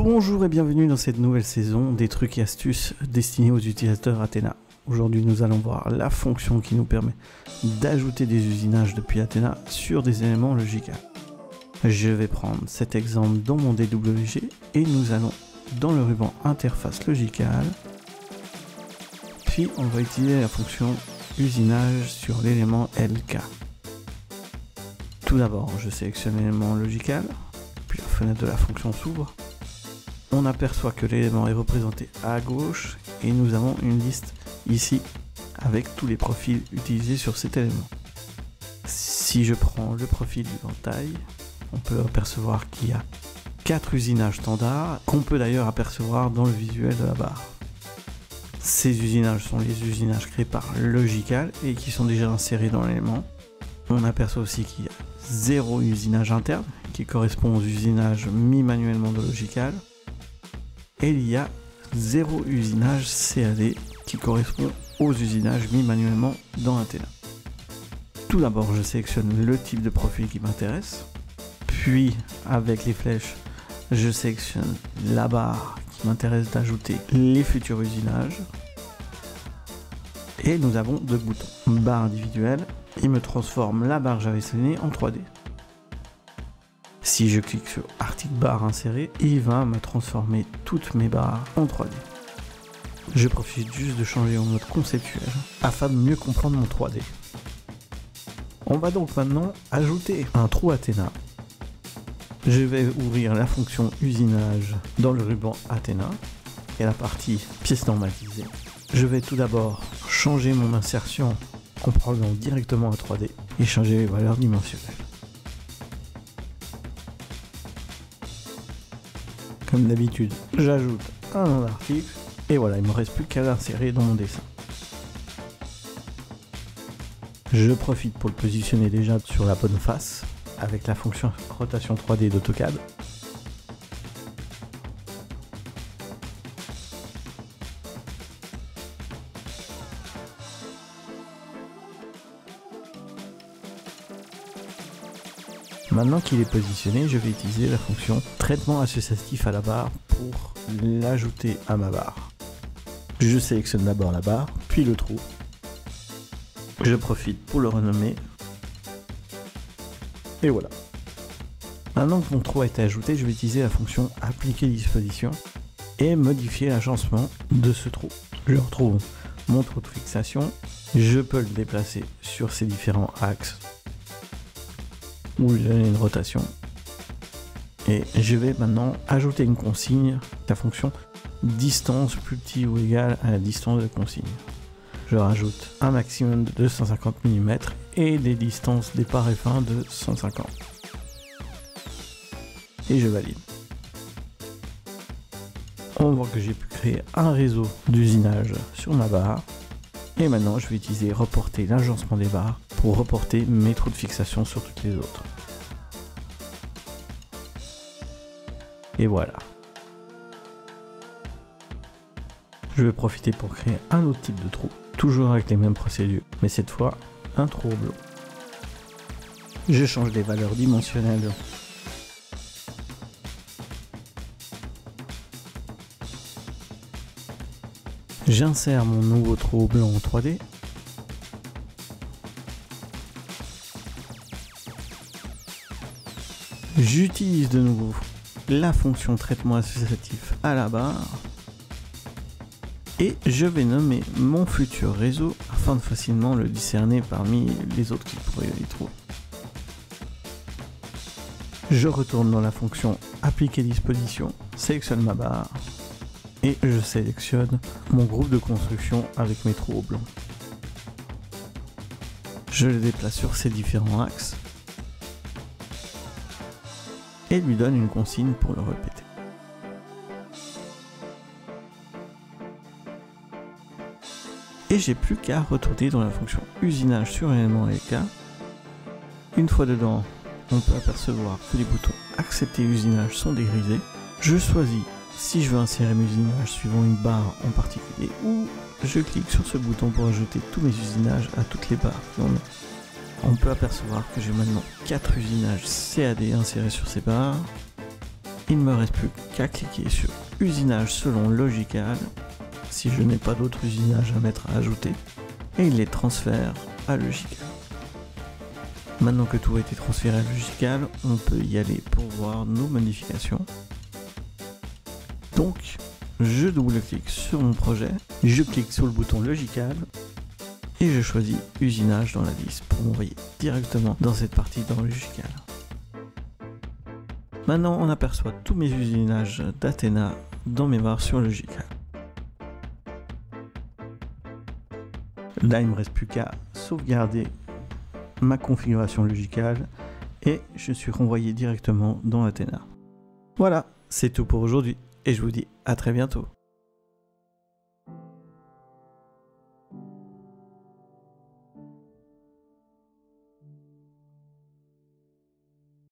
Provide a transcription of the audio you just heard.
Bonjour et bienvenue dans cette nouvelle saison des trucs et astuces destinés aux utilisateurs Athena. Aujourd'hui nous allons voir la fonction qui nous permet d'ajouter des usinages depuis Athena sur des éléments logicaux. Je vais prendre cet exemple dans mon DWG et nous allons dans le ruban interface logicale. Puis on va utiliser la fonction usinage sur l'élément LK. Tout d'abord je sélectionne l'élément logical, puis la fenêtre de la fonction s'ouvre. On aperçoit que l'élément est représenté à gauche et nous avons une liste ici avec tous les profils utilisés sur cet élément. Si je prends le profil du ventail, on peut apercevoir qu'il y a 4 usinages standards qu'on peut d'ailleurs apercevoir dans le visuel de la barre. Ces usinages sont les usinages créés par Logical et qui sont déjà insérés dans l'élément. On aperçoit aussi qu'il y a 0 usinage interne qui correspond aux usinages mis manuellement de Logical. Et il y a 0 usinage CAD qui correspond aux usinages mis manuellement dans Athena. Tout d'abord, je sélectionne le type de profil qui m'intéresse. Puis, avec les flèches, je sélectionne la barre qui m'intéresse d'ajouter les futurs usinages. Et nous avons 2 boutons. Barre individuelle, il me transforme la barre que j'avais sélectionnée en 3D. Si je clique sur article barre inséré, il va me transformer toutes mes barres en 3D. Je profite juste de changer en mode conceptuel afin de mieux comprendre mon 3D. On va donc maintenant ajouter un trou Athena. Je vais ouvrir la fonction usinage dans le ruban Athena et la partie pièce normalisée. Je vais tout d'abord changer mon insertion en prenant directement un 3D et changer les valeurs dimensionnelles. Comme d'habitude, j'ajoute un nom d'article et voilà, il ne me reste plus qu'à l'insérer dans mon dessin. Je profite pour le positionner déjà sur la bonne face avec la fonction rotation 3D d'AutoCAD. Maintenant qu'il est positionné, je vais utiliser la fonction traitement associatif à la barre pour l'ajouter à ma barre. Je sélectionne d'abord la barre, puis le trou. Je profite pour le renommer. Et voilà. Maintenant que mon trou a été ajouté, je vais utiliser la fonction appliquer disposition et modifier l'agencement de ce trou. Je retrouve mon trou de fixation. Je peux le déplacer sur ces différents axes ou lui donner une rotation. Et je vais maintenant ajouter une consigne, la fonction distance plus petit ou égal à la distance de consigne. Je rajoute un maximum de 250 mm et des distances départ et fin de 150. Et je valide. On voit que j'ai pu créer un réseau d'usinage sur ma barre. Et maintenant, je vais utiliser reporter l'agencement des barres pour reporter mes trous de fixation sur toutes les autres. Et voilà. Je vais profiter pour créer un autre type de trou, toujours avec les mêmes procédures, mais cette fois, un trou bleu. Je change les valeurs dimensionnelles. J'insère mon nouveau trou blanc en 3D. J'utilise de nouveau la fonction traitement associatif à la barre. Et je vais nommer mon futur réseau afin de facilement le discerner parmi les autres qui pourraient y trouver. Je retourne dans la fonction appliquer disposition, sélectionne ma barre. Et je sélectionne mon groupe de construction avec mes trous blancs. Je le déplace sur ces différents axes et lui donne une consigne pour le répéter. Et j'ai plus qu'à retourner dans la fonction usinage sur élément LK. Une fois dedans, on peut apercevoir que les boutons accepter usinage sont dégrisés. Je choisis si je veux insérer mes usinages suivant une barre en particulier ou je clique sur ce bouton pour ajouter tous mes usinages à toutes les barres. On peut apercevoir que j'ai maintenant 4 usinages CAD insérés sur ces barres Il ne me reste plus qu'à cliquer sur usinage selon Logical, si je n'ai pas d'autres usinages à mettre à ajouter, et il les transfère à Logical. Maintenant que tout a été transféré à Logical, on peut y aller pour voir nos modifications. Donc, je double-clique sur mon projet, je clique sur le bouton Logical, et je choisis usinage dans la liste pour m'envoyer directement dans cette partie dans Logical. Maintenant, on aperçoit tous mes usinages d'Athena dans mes barres sur Logical. Là, il ne me reste plus qu'à sauvegarder ma configuration Logical et je suis renvoyé directement dans Athena. Voilà, c'est tout pour aujourd'hui et je vous dis à très bientôt.